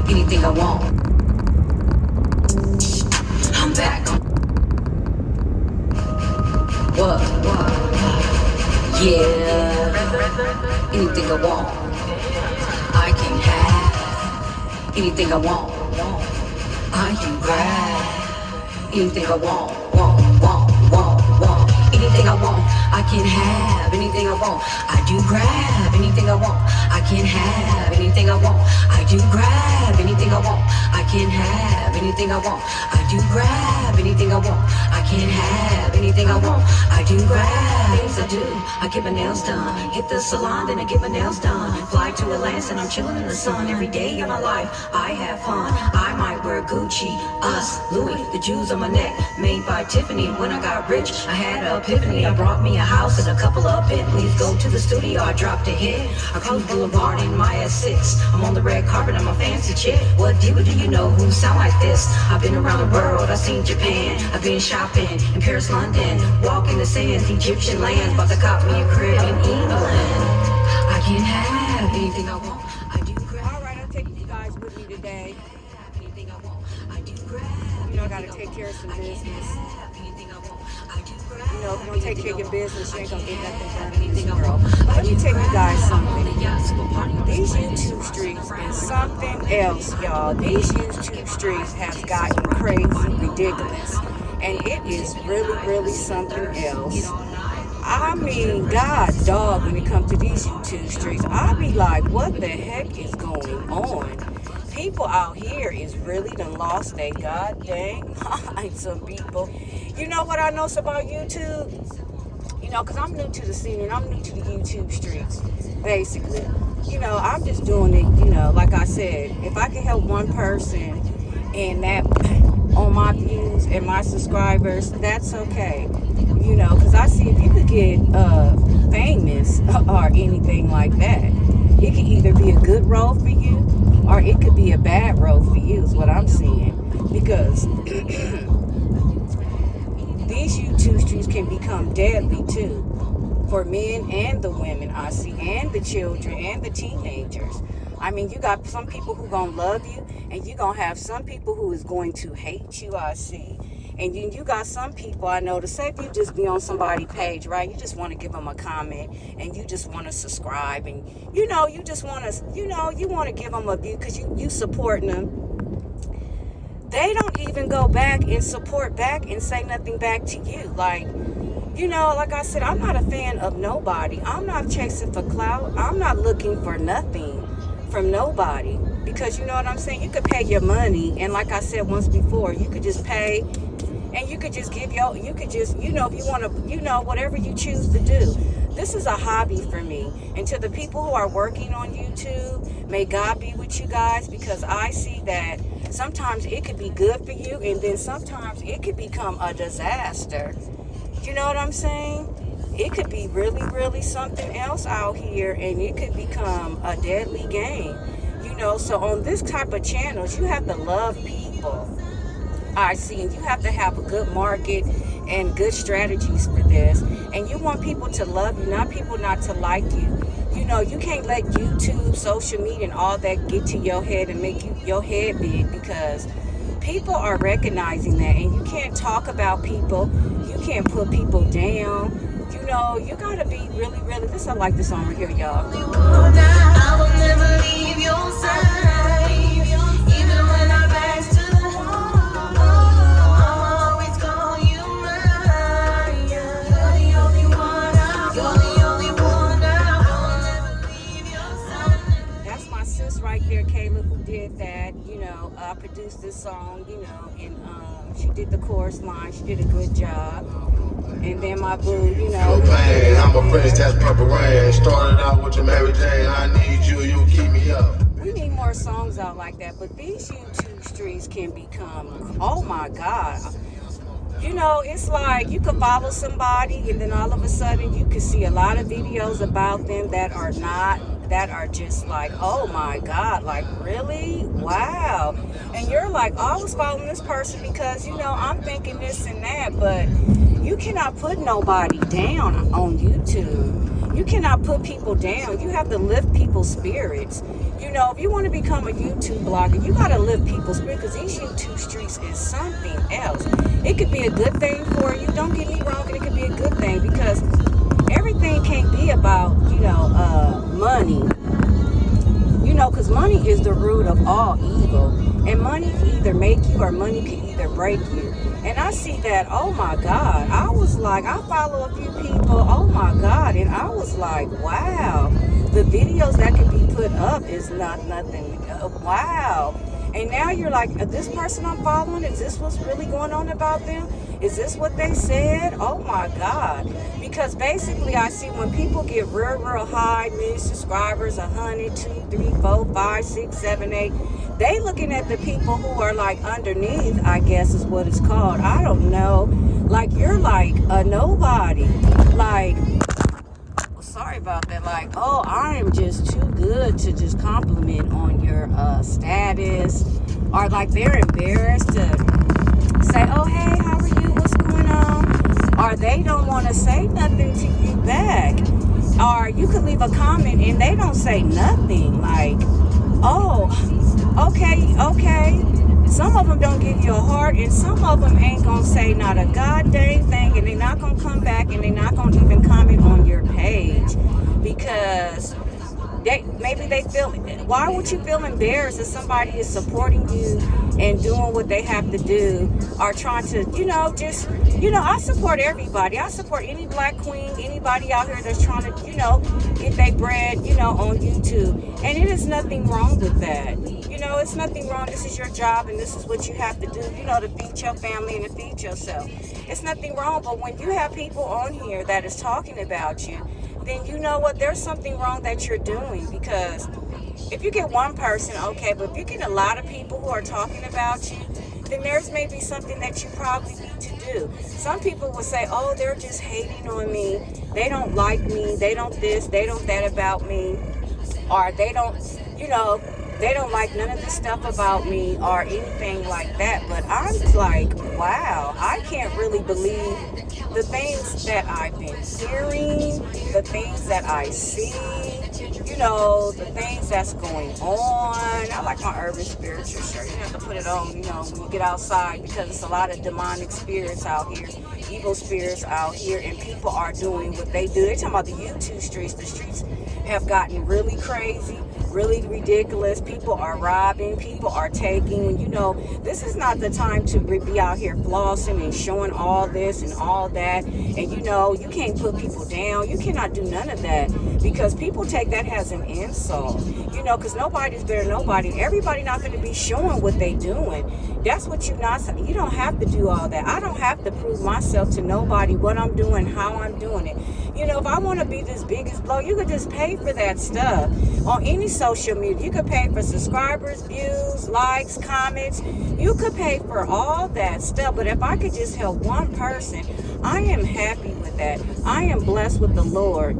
anything I want. I'm back. What? Yeah. Anything I want. I can have anything I want. I can grab anything I want. Anything I want, I can have anything I want. I do grab anything I want. I can have anything I want. I do grab anything I want. I can have anything I want. I do grab anything I want. I can have anything I want. I do grab things I do. I get my nails done. Hit the salon, then I get my nails done. Fly to Atlanta and I'm chilling in the sun. Every day of my life, I have fun. I might wear Gucci, us, Louis, the jewels on my neck, made by Tiffany. When I got rich, I had an epiphany. I brought me a house and a couple of Bentleys. Go to the studio, I dropped a hit. I cruise Boulevard in my S6. I'm on the red carpet, I'm a fancy chick. What diva do you know who sound like this? I've been around the world, I've seen Japan. I've been shopping in Paris, London. Walking the sands, Egyptian lands. About to cop me a crib in England. I can have anything I want. I do grab. Alright, I'm taking you guys with me today. Anything I want. I do grab. You know, I gotta take care of some business. You know, if you don't take care of your business, you ain't gonna get nothing done in this world. But let me tell you guys something. These YouTube streets is something else, y'all. These YouTube streets have gotten crazy, ridiculous. And it is really, really something else. I mean, God dog, when it comes to these YouTube streets, I be like, what the heck is going on? People out here is really done lost their god dang minds. Some people. You know what I know about YouTube? You know, because I'm new to the scene and I'm new to the YouTube streets, basically. You know, I'm just doing it, you know, like I said, if I can help one person and that on my views and my subscribers, that's okay. You know, because I see if you could get famous or anything like that, it could either be a good role for you or it could be a bad role for you is what I'm seeing. Because these YouTube streets can become deadly too for men and the women I see, and the children and the teenagers. I mean, you got some people who gonna love you, and you gonna have some people who is going to hate you, I see. And you got some people I know, to say if you just be on somebody's page, right? You just want to give them a comment and you just want to subscribe, and you know, you just want to, you know, you want to give them a view because you supporting them. They don't even go back and support back and say nothing back to you. Like, you know, like I said, I'm not a fan of nobody. I'm not chasing for clout. I'm not looking for nothing from nobody, because you know what I'm saying? You could pay your money, and like I said once before, you could just pay and you could just give your, you could just, you know, if you want to, you know, whatever you choose to do. This is a hobby for me. And to the people who are working on YouTube, may God be with you guys, because I see that sometimes it could be good for you, and then sometimes it could become a disaster. You know what I'm saying? It could be really, really something else out here, and it could become a deadly game. You know, so on this type of channels, you have to love people. I see, and you have to have a good market and good strategies for this. And you want people to love you, not people not to like you. You know, you can't let YouTube, social media, and all that get to your head and make your head big, because people are recognizing that, and you can't talk about people. You can't put people down. You know, you gotta be really, really. I like this song right here, y'all. I will never leave your side, even when our backs to the wall. I'll always call you mine. You're the only one. You're the only one. I will never leave your side. That's my sis right there, Kayla, who did that. You know, I produced this song. You know, and she did the chorus line. She did a good job. And then my boo, you know. Pain, I'm a French, that's Purple Rain. Started out with your Mary Jane. I need you, you keep me up. We need more songs out like that. But these YouTube streets can become, oh my God. You know, it's like you could follow somebody, and then all of a sudden you can see a lot of videos about them that are not that are just like, oh my God, like really? Wow. And you're like, oh, I was following this person because, you know, I'm thinking this and that, but you cannot put nobody down on YouTube. You cannot put people down. You have to lift people's spirits. You know, if you want to become a YouTube blogger, you got to lift people's spirits, because these YouTube streets is something else. It could be a good thing for you. Don't get me wrong, it could be a good thing, because everything can't be about, you know, money. You know, because money is the root of all evil. And money can either make you or money can either break you. And I see that, oh my God. I was like, I follow a few people, oh my God. And I was like, wow. The videos that can be put up is not nothing. Wow. And now you're like, this person I'm following, is this what's really going on about them? Is this what they said? Oh my God. Because basically I see when people get real high, million subscribers, 100, 2, 3, 4, 5, 6, 7, 8, they looking at the people who are like underneath, I guess is what it's called. I don't know. Like, you're like a nobody. Like, sorry about that. Like, oh, I am just too good to just compliment on your status. Or like they're embarrassed to say, oh, hey, how are you? What's going on? Or they don't want to say nothing to you back. Or you could leave a comment and they don't say nothing. Like, oh, okay. Some of them don't give you a heart, and some of them ain't gonna say not a goddamn thing, and they're not gonna come back, and they're not gonna even comment on your page, because maybe they feel, why would you feel embarrassed if somebody is supporting you and doing what they have to do, or trying to, you know, just, you know, I support everybody. I support any black queen, anybody out here that's trying to, you know, get their bread, you know, on YouTube. And it is nothing wrong with that. You know, it's nothing wrong. This is your job and this is what you have to do, you know, to feed your family and to feed yourself. It's nothing wrong. But when you have people on here that is talking about you, then you know what, there's something wrong that you're doing. Because if you get one person, okay, but if you get a lot of people who are talking about you, then there's maybe something that you probably need to do. Some people will say, oh, they're just hating on me. They don't like me. They don't this, they don't that about me. Or they don't, you know, they don't like none of this stuff about me or anything like that. But I'm like, wow, I can't really believe the things that I've been hearing, the things that I see, you know, the things that's going on. I like my urban spiritual shirt. You have to put it on, you know, when you get outside, because it's a lot of demonic spirits out here, evil spirits out here, and people are doing what they do. They're talking about the YouTube streets. The streets have gotten really crazy, really ridiculous. People are robbing, people are taking. You know, this is not the time to be out here flossing and showing all this and all that. And you know, you can't put people down. You cannot do none of that, because people take that as an insult. You know, because nobody's better than nobody. Everybody not going to be showing what they doing. That's what you not. You don't have to do all that. I don't have to prove myself to nobody what I'm doing, how I'm doing it. You know, if I want to be this biggest blow, you could just pay for that stuff on any social media. You could pay for subscribers, views, likes, comments. You could pay for all that stuff. But if I could just help one person, I am happy with that. I am blessed with the Lord.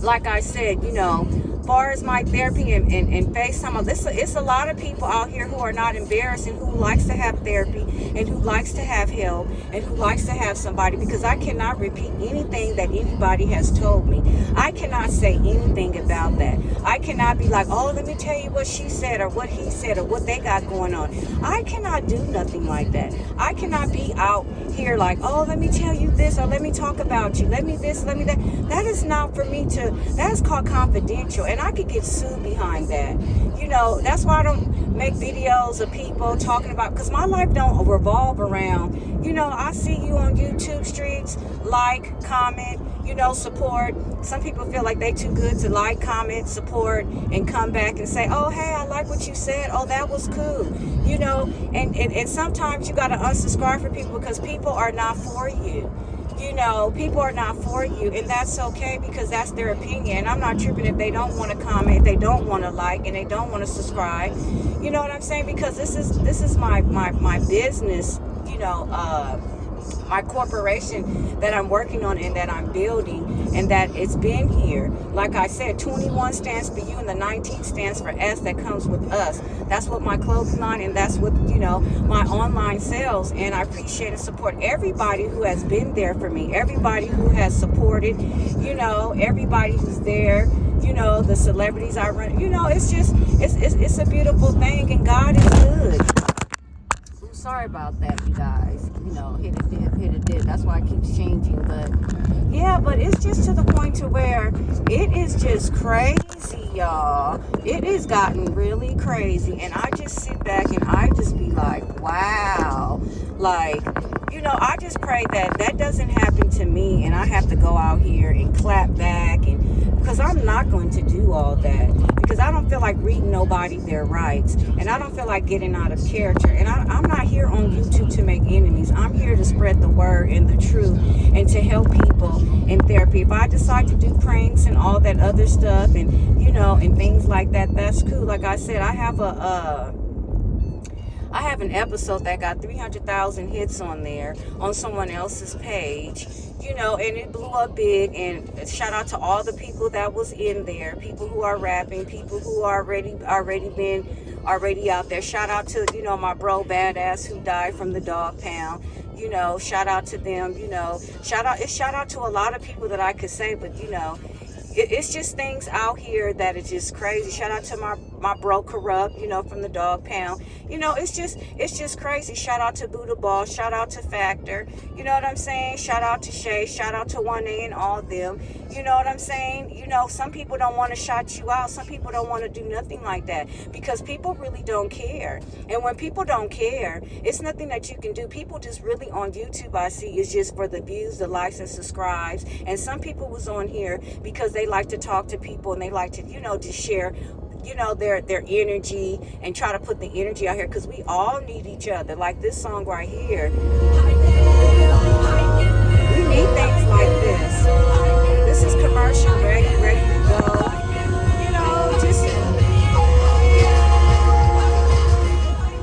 Like I said, you know, far as my therapy and FaceTime, it's a lot of people out here who are not embarrassed and who likes to have therapy and who likes to have help and who likes to have somebody, because I cannot repeat anything that anybody has told me. I cannot say anything about that. I cannot be like, oh, let me tell you what she said or what he said or what they got going on. I cannot do nothing like that. I cannot be out here like, oh, let me tell you this or let me talk about you. Let me this, let me that. That is not for me to, that is called confidential. And I could get sued behind that. You know, that's why I don't make videos of people talking about, because my life don't revolve around, you know, I see you on YouTube streets, like, comment, you know, support. Some people feel like they too good to like, comment, support, and come back and say, oh, hey, I like what you said. Oh, that was cool. You know, and sometimes you got to unsubscribe for people because people are not for you. You know, people are not for you, and that's okay, because that's their opinion. I'm not tripping if they don't want to comment, they don't want to like, and they don't want to subscribe. You know what I'm saying? Because this is my business, you know, my corporation that I'm working on and that I'm building, and that it's been here. Like I said, 21 stands for you and the 19 stands for S, that comes with us. That's what my clothing line, and that's what, you know, my online sales. And I appreciate and support everybody who has been there for me, everybody who has supported, you know, everybody who's there, you know, the celebrities I run, you know, it's just, it's a beautiful thing, and God is good. Ooh, sorry about that, you guys. You know, hit a dip. That's why it keeps changing. But yeah, but it's just to the point to where it is just crazy, y'all. It has gotten really crazy, and I just sit back and I just be like, wow. Like, you know, I just pray that that doesn't happen to me, and I have to go out here and clap back, and because I'm not going to do all that, because I don't feel like reading nobody their rights, and I don't feel like getting out of character, and I'm not here on YouTube to make enemies. I'm here to spread the word and the truth, and to help people in therapy. If I decide to do pranks and all that other stuff, and you know, and things like that, that's cool. Like I said, I have an episode that got 300,000 hits on there on someone else's page, you know, and it blew up big. And shout out to all the people that was in there, people who are rapping, people who are already out there. Shout out to, you know, my bro Badass who died from the dog pound. You know, shout out to them. You know, shout out to a lot of people that I could say, but you know, it's just things out here that is just crazy. Shout out to my bro Corrupt, you know, from the dog pound. You know, it's just crazy. Shout out to Buddha Ball. Shout out to Factor. You know what I'm saying? Shout out to Shay. Shout out to 1A and all them. You know what I'm saying? You know, some people don't want to shout you out. Some people don't want to do nothing like that, because people really don't care. And when people don't care, it's nothing that you can do. People just really on YouTube, I see, is just for the views, the likes and subscribes. And some people was on here because they like to talk to people, and they like to, you know, to share, you know, their energy, and try to put the energy out here, because we all need each other. Like this song right here, we need things like this. This is commercial ready to go. You know, just,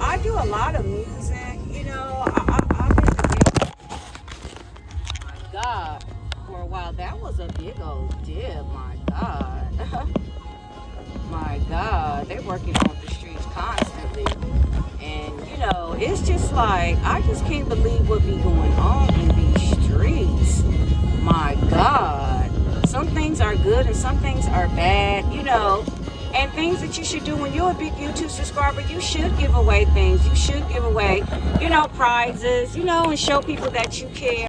I do a lot of music, you know. I've been, my God, for a while. That was a big old dip, my God. My God, they're working on the streets constantly. And, you know, it's just like, I just can't believe what be going on in these streets. My God. Some things are good and some things are bad, you know. And things that you should do when you're a big YouTube subscriber, you should give away things. You should give away, you know, prizes, you know, and show people that you care.